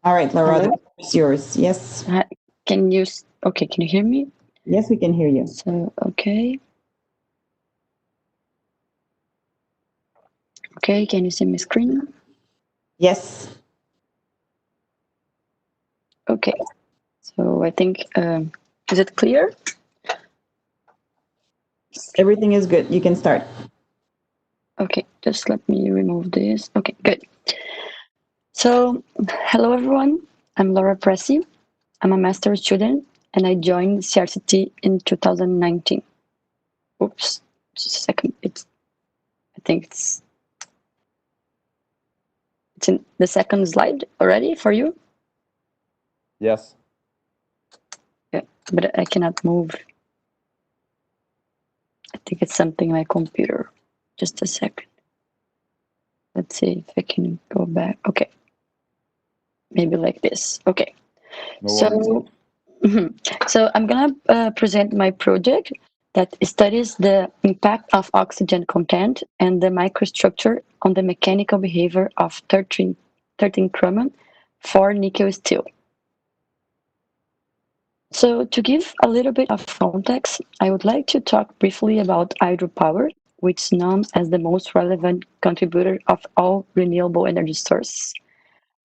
All right, Laura, the Hello? floor is yours. Yes. Can you, okay, can you hear me? Yes, we can hear you. So, okay, can you see my screen? Yes. Okay, so I think, is it clear? Everything is good. You can start. Okay, just let me remove this. Okay, good. So, hello everyone, I'm Laura Pressi. I'm a master's student and I joined CRCT in 2019. Oops, just a second. I think it's in the second slide already for you. Yes. Yeah, but I cannot move. I think it's something in my computer. Just a second. Let's see if I can go back. Okay, maybe like this. Okay, No worries. so so I'm gonna present my project that studies the impact of oxygen content and the microstructure on the mechanical behavior of 13 chromium for nickel steel. So to give a little bit of context, I would like to talk briefly about hydropower, which is known as the most relevant contributor of all renewable energy sources.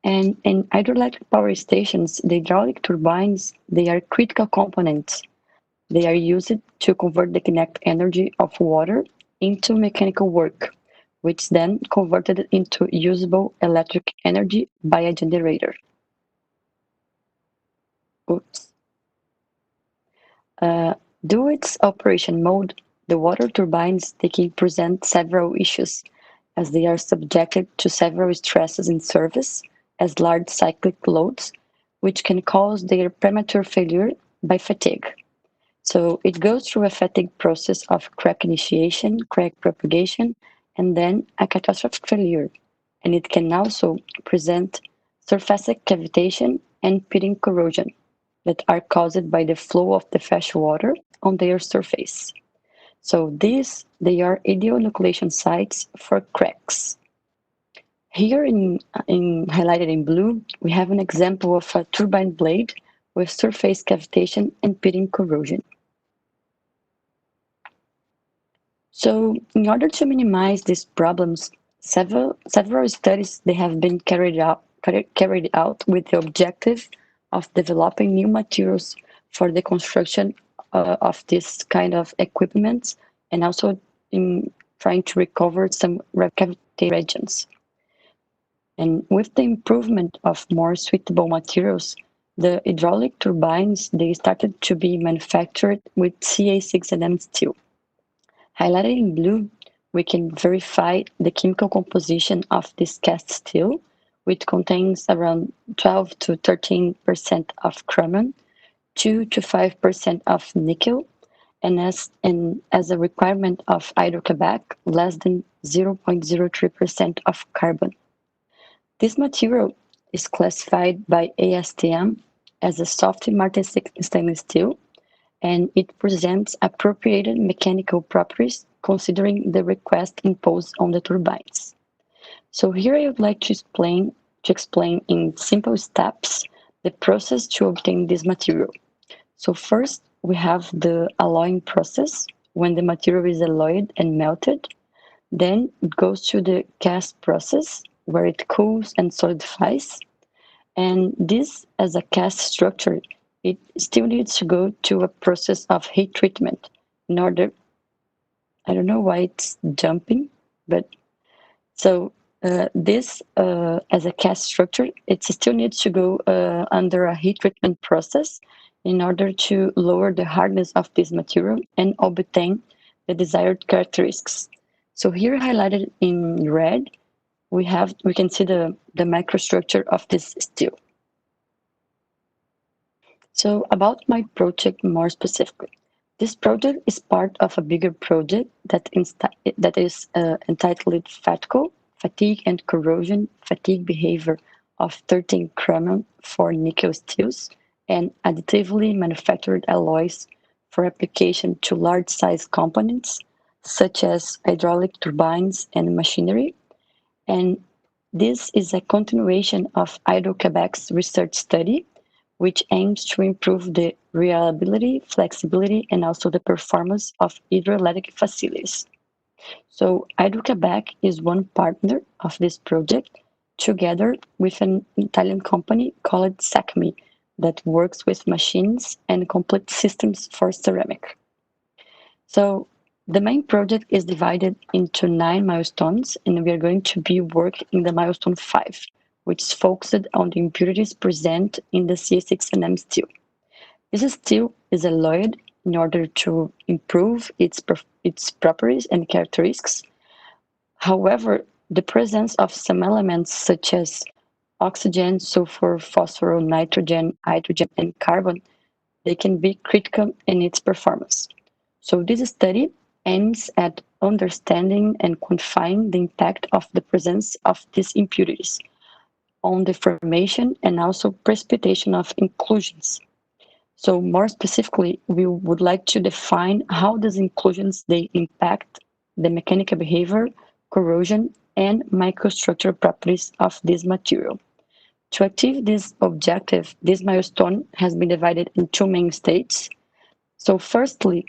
And in hydroelectric power stations, the hydraulic turbines, they are critical components. They are used to convert the kinetic energy of water into mechanical work, which then converted into usable electric energy by a generator. Oops. Due its operation mode, the water turbines they can present several issues as they are subjected to several stresses in service as large cyclic loads, which can cause their premature failure by fatigue. So it goes through a fatigue process of crack initiation, crack propagation, and then a catastrophic failure. And it can also present surface cavitation and pitting corrosion that are caused by the flow of the fresh water on their surface. So these they are ideal inoculation sites for cracks. Here in highlighted in blue, we have an example of a turbine blade with surface cavitation and pitting corrosion. So in order to minimize these problems, several studies they have been carried out with the objective of developing new materials for the construction of this kind of equipment, and also in trying to recover some cavitated regions. And with the improvement of more suitable materials, the hydraulic turbines they started to be manufactured with Ca6 steel. Highlighted in blue, we can verify the chemical composition of this cast steel, which contains around 12 to 13% of chromium, 2 to 5% of nickel, and as a requirement of hydroquebec, less than 0.03% of carbon. This material is classified by ASTM as a soft martensic stainless steel, and it presents appropriate mechanical properties considering the request imposed on the turbines. So here I would like to explain in simple steps the process to obtain this material. So first we have the alloying process when the material is alloyed and melted. Then it goes to the cast process where it cools and solidifies. And this, as a cast structure, it still needs to go to a process of heat treatment in order. I don't know why it's jumping, but so this, as a cast structure, it still needs to go under a heat treatment process in order to lower the hardness of this material and obtain the desired characteristics. So here highlighted in red, we can see the microstructure of this steel. So about my project more specifically, this project is part of a bigger project that is entitled FATCO, Fatigue and Corrosion Fatigue Behavior of 13 chromium for nickel steels and additively manufactured alloys for application to large size components such as hydraulic turbines and machinery. And This is a continuation of Hydro-Quebec's research study, which aims to improve the reliability, flexibility, and also the performance of hydroelectric facilities. So Hydro-Quebec is one partner of this project, together with an Italian company called SACMI that works with machines and complete systems for ceramic. So the main project is divided into 9 milestones, and we are going to be working in the milestone 5, which is focused on the impurities present in the C6NM steel. This steel is alloyed in order to improve its properties and characteristics. However, the presence of some elements such as oxygen, sulfur, phosphorus, nitrogen, hydrogen, and carbon, they can be critical in its performance. So this study aims at understanding and quantifying the impact of the presence of these impurities on the formation and also precipitation of inclusions. So more specifically, we would like to define how these inclusions they impact the mechanical behavior, corrosion, and microstructure properties of this material. To achieve this objective, this milestone has been divided in 2 main stages. So firstly,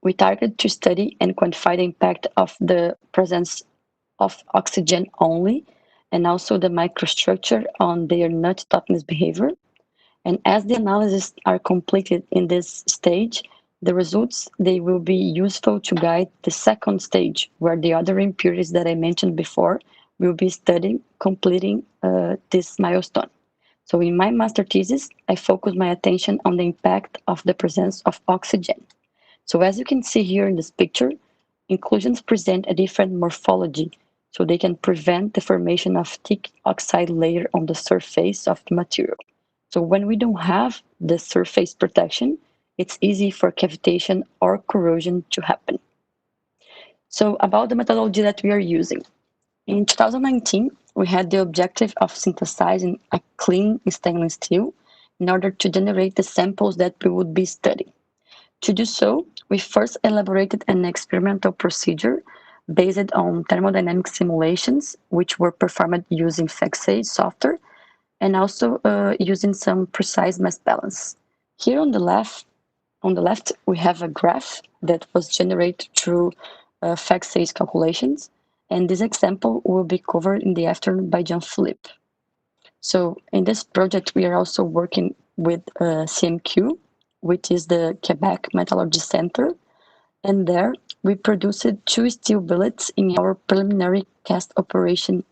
we target to study and quantify the impact of the presence of oxygen only, and also the microstructure on their nut toughness behavior. And as the analyses are completed in this stage, the results they will be useful to guide the second stage, where the other impurities that I mentioned before will be studied, completing this milestone. So in my master thesis, I focus my attention on the impact of the presence of oxygen. So as you can see here in this picture, inclusions present a different morphology, so they can prevent the formation of thick oxide layer on the surface of the material. So when we don't have the surface protection, it's easy for cavitation or corrosion to happen. So about the methodology that we are using. In 2019, we had the objective of synthesizing a clean stainless steel in order to generate the samples that we would be studying. To do so, we first elaborated an experimental procedure based on thermodynamic simulations, which were performed using FACSAE software and also using some precise mass balance. Here on the left, we have a graph that was generated through FACSAE calculations, and this example will be covered in the afternoon by Jean-Philippe. So in this project, we are also working with CMQ, which is the Quebec Metallurgy Center, and there we produced 2 steel billets in our preliminary cast operation.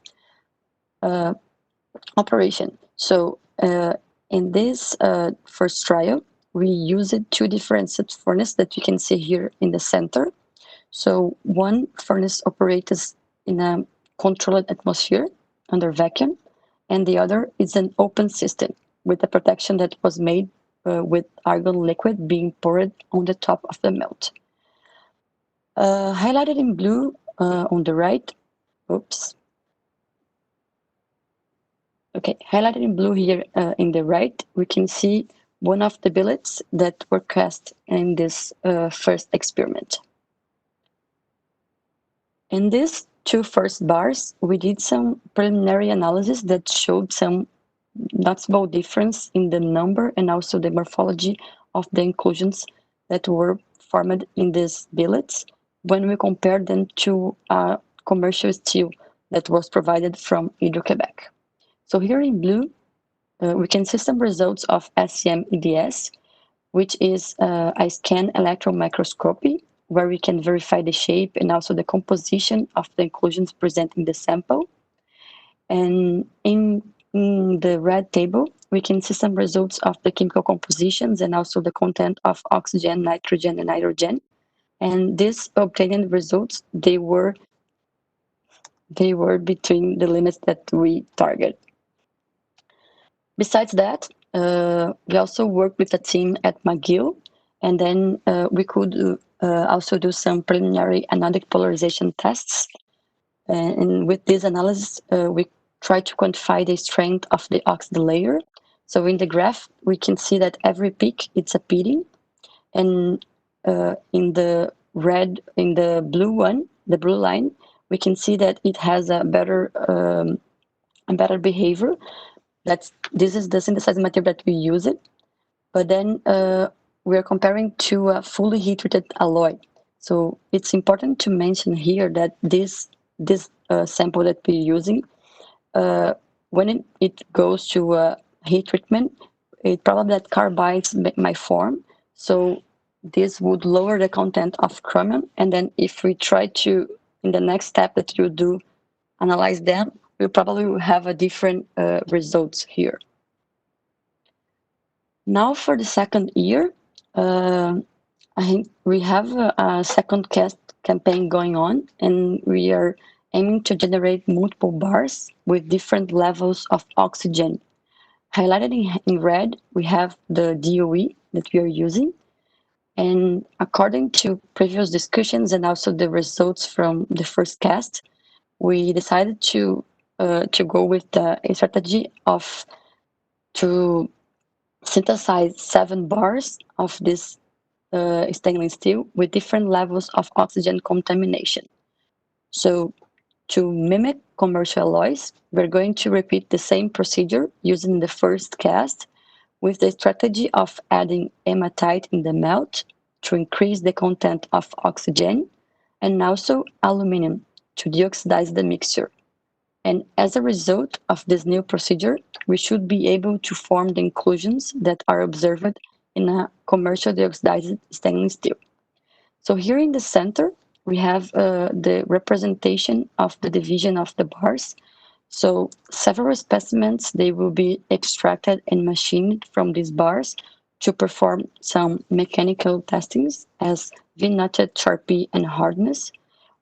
So in this first trial, we used 2 different furnaces that you can see here in the center. So one furnace operates in a controlled atmosphere under vacuum, and the other is an open system with a protection that was made with argon liquid being poured on the top of the melt. Highlighted in blue on the right, highlighted in blue here in the right, we can see one of the billets that were cast in this first experiment. In these 2 first bars, we did some preliminary analysis that showed some noticeable difference in the number and also the morphology of the inclusions that were formed in these billets when we compared them to a commercial steel that was provided from Hydro-Quebec. So here in blue, we can see some results of SEM-EDS, which is a scan electron microscopy, where we can verify the shape and also the composition of the inclusions present in the sample. And in the red table, we can see some results of the chemical compositions and also the content of oxygen, nitrogen, and hydrogen. And these obtained results, they were between the limits that we target. Besides that, we also worked with a team at McGill, and then we could also do some preliminary anodic polarization tests. And with this analysis, we try to quantify the strength of the oxide layer. So in the graph, we can see that every peak, it's a pitting. And in the blue line, we can see that it has a better better behavior. This is the synthesized material that we use it, but then we are comparing to a fully heat treated alloy. So it's important to mention here that this sample that we're using, when it goes to heat treatment, it probably that carbides might form. So this would lower the content of chromium. And then if we try to, in the next step that you do, analyze them, we probably will have a different results here. Now for the second year, I think we have a second cast campaign going on, and we are aiming to generate multiple bars with different levels of oxygen. Highlighted in red, we have the DOE that we are using. And according to previous discussions and also the results from the first cast, we decided to go with a strategy of to synthesize 7 bars of this stainless steel with different levels of oxygen contamination. So to mimic commercial alloys, we're going to repeat the same procedure using the first cast with the strategy of adding hematite in the melt to increase the content of oxygen and also aluminum to deoxidize the mixture. And as a result of this new procedure, we should be able to form the inclusions that are observed in a commercial deoxidized stainless steel. So here in the center, we have the representation of the division of the bars. So several specimens, they will be extracted and machined from these bars to perform some mechanical testings as V-knotted sharpie and hardness.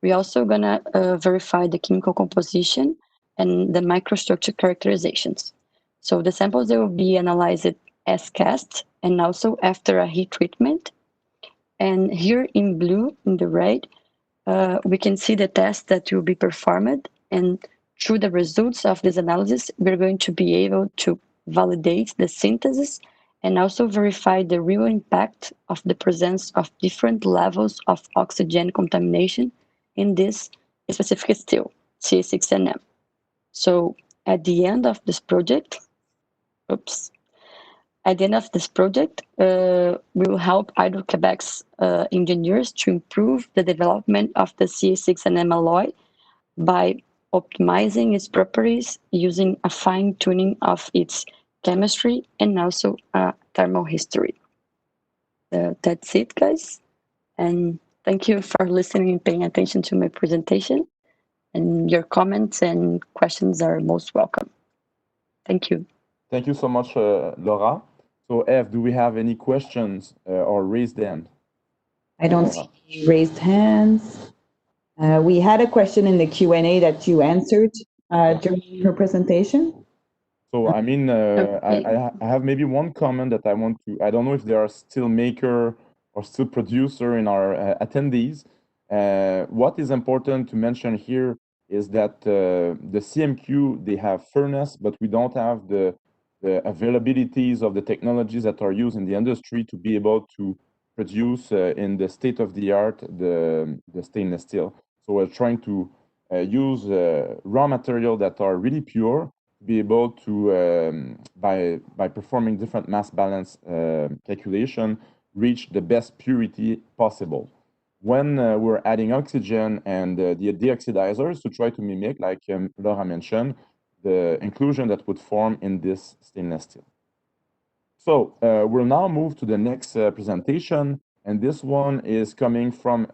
We're also gonna verify the chemical composition and the microstructure characterizations. So the samples, they will be analyzed as cast and also after a heat treatment. And here in blue, in the right, we can see the test that will be performed. And through the results of this analysis, we're going to be able to validate the synthesis and also verify the real impact of the presence of different levels of oxygen contamination in this specific steel, C6NM. So at the end of this project, at the end of this project, we will help Hydro-Quebec's engineers to improve the development of the CA6NM alloy by optimizing its properties using a fine-tuning of its chemistry and also thermal history. That's it, guys. And thank you for listening and paying attention to my presentation. And your comments and questions are most welcome. Thank you. Thank you so much, Laura. So, Eve, do we have any questions or raised hand? I don't see any raised hands. We had a question in the Q&A that you answered during her presentation. So, I mean, Okay. I have maybe one comment that I want to, I don't know if there are still maker or still producer in our attendees. What is important to mention here is that the CMQ, they have furnace, but we don't have the availabilities of the technologies that are used in the industry to be able to produce in the state of the art the stainless steel. So we're trying to use raw material that are really pure, be able to by performing different mass balance calculation, reach the best purity possible. When we're adding oxygen and the deoxidizers to try to mimic, like Laura mentioned, the inclusion that would form in this stainless steel. So we'll now move to the next presentation, and this one is coming from